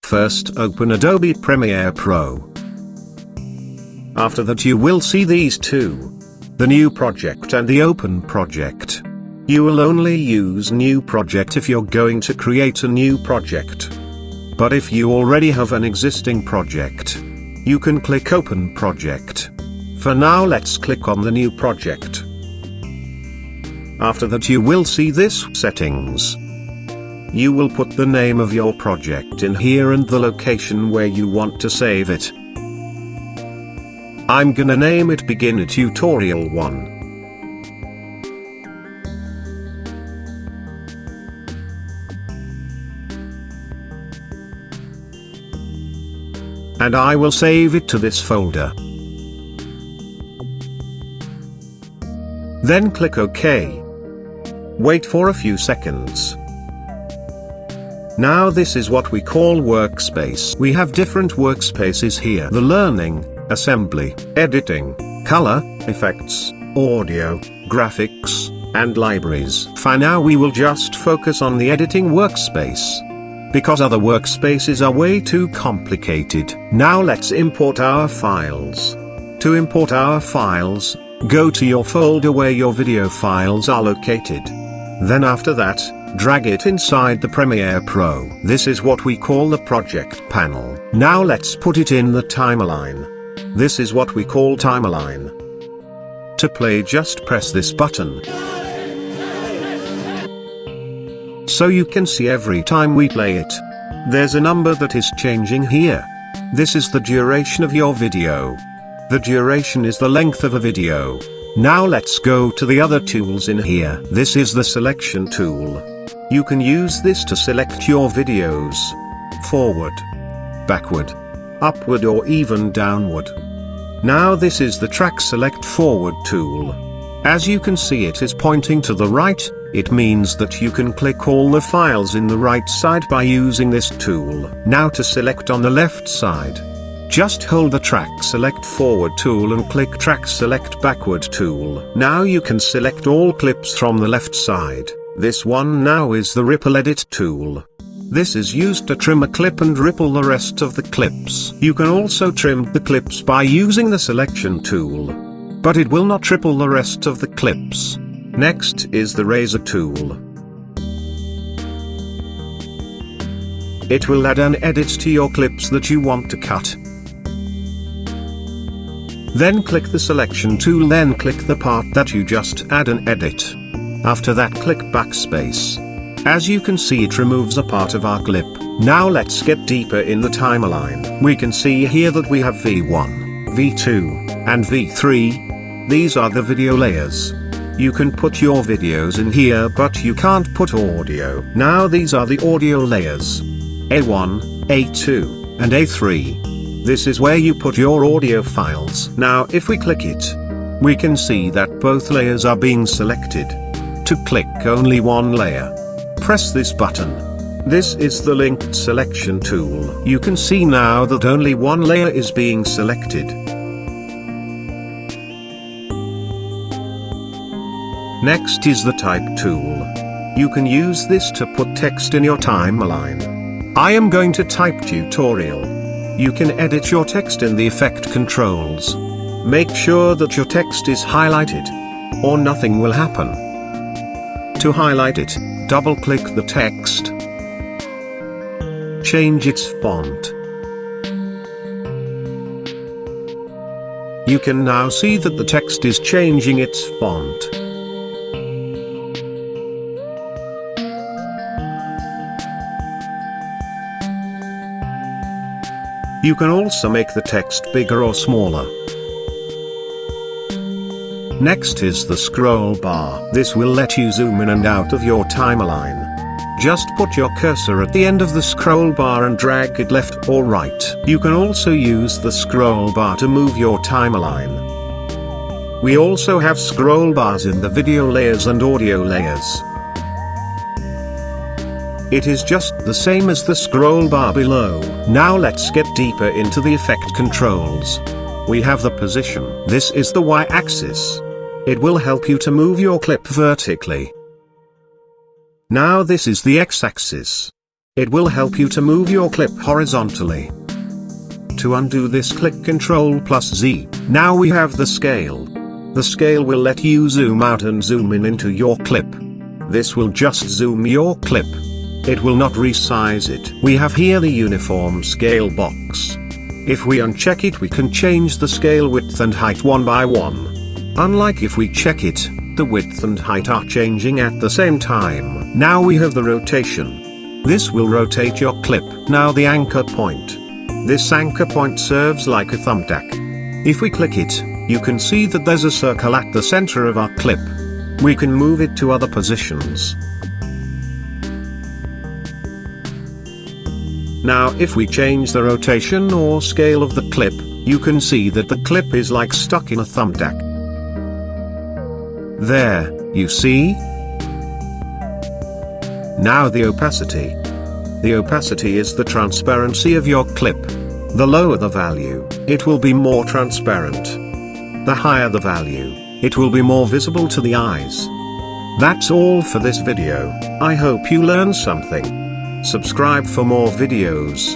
First open Adobe Premiere Pro. After that you will see these two. The new project and the open project. You will only use new project if you're going to create a new project. But if you already have an existing project, you can click open project. For now let's click on the new project. After that you will see this settings. You will put the name of your project in here and the location where you want to save it. I'm gonna name it Beginner Tutorial 1. And I will save it to this folder. Then click OK. Wait for a few seconds. Now this is what we call Workspace. We have different workspaces here. The Learning, Assembly, Editing, Color, Effects, Audio, Graphics, and Libraries. For now we will just focus on the Editing workspace, because other workspaces are way too complicated. Now let's import our files. To import our files, go to your folder where your video files are located. Then after that, drag it inside the Premiere Pro. This is what we call the project panel. Now let's put it in the timeline. This is what we call timeline. To play, just press this button. So you can see every time we play it. There's a number that is changing here. This is the duration of your video. The duration is the length of a video. Now let's go to the other tools in here. This is the selection tool. You can use this to select your videos. Forward, backward, upward or even downward. Now this is the track select forward tool. As you can see it is pointing to the right, it means that you can click all the files in the right side by using this tool. Now to select on the left side, just hold the track select forward tool and click track select backward tool. Now you can select all clips from the left side. This one now is the ripple edit tool. This is used to trim a clip and ripple the rest of the clips. You can also trim the clips by using the selection tool, but it will not ripple the rest of the clips. Next is the razor tool. It will add an edit to your clips that you want to cut. Then click the selection tool, then click the part that you just add an edit. After that click backspace. As you can see it removes a part of our clip. Now let's get deeper in the timeline. We can see here that we have V1, V2, and V3. These are the video layers. You can put your videos in here but you can't put audio. Now these are the audio layers. A1, A2, and A3. This is where you put your audio files. Now if we click it, we can see that both layers are being selected. To click only one layer, press this button. This is the linked selection tool. You can see now that only one layer is being selected. Next is the type tool. You can use this to put text in your timeline. I am going to type tutorial. You can edit your text in the effect controls. Make sure that your text is highlighted, or nothing will happen. To highlight it, double-click the text. Change its font. You can now see that the text is changing its font. You can also make the text bigger or smaller. Next is the scroll bar. This will let you zoom in and out of your timeline. Just put your cursor at the end of the scroll bar and drag it left or right. You can also use the scroll bar to move your timeline. We also have scroll bars in the video layers and audio layers. It is just the same as the scroll bar below. Now let's get deeper into the effect controls. We have the position. This is the Y-axis. It will help you to move your clip vertically. Now this is the X-axis. It will help you to move your clip horizontally. To undo this, click Ctrl+Z. Now we have the scale. The scale will let you zoom out and zoom in into your clip. This will just zoom your clip. It will not resize it. We have here the uniform scale box. If we uncheck it, we can change the scale width and height one by one. Unlike if we check it, the width and height are changing at the same time. Now we have the rotation. This will rotate your clip. Now the anchor point. This anchor point serves like a thumbtack. If we click it, you can see that there's a circle at the center of our clip. We can move it to other positions. Now if we change the rotation or scale of the clip, you can see that the clip is like stuck in a thumbtack. There, you see? Now the opacity. The opacity is the transparency of your clip. The lower the value, it will be more transparent. The higher the value, it will be more visible to the eyes. That's all for this video. I hope you learned something. Subscribe for more videos.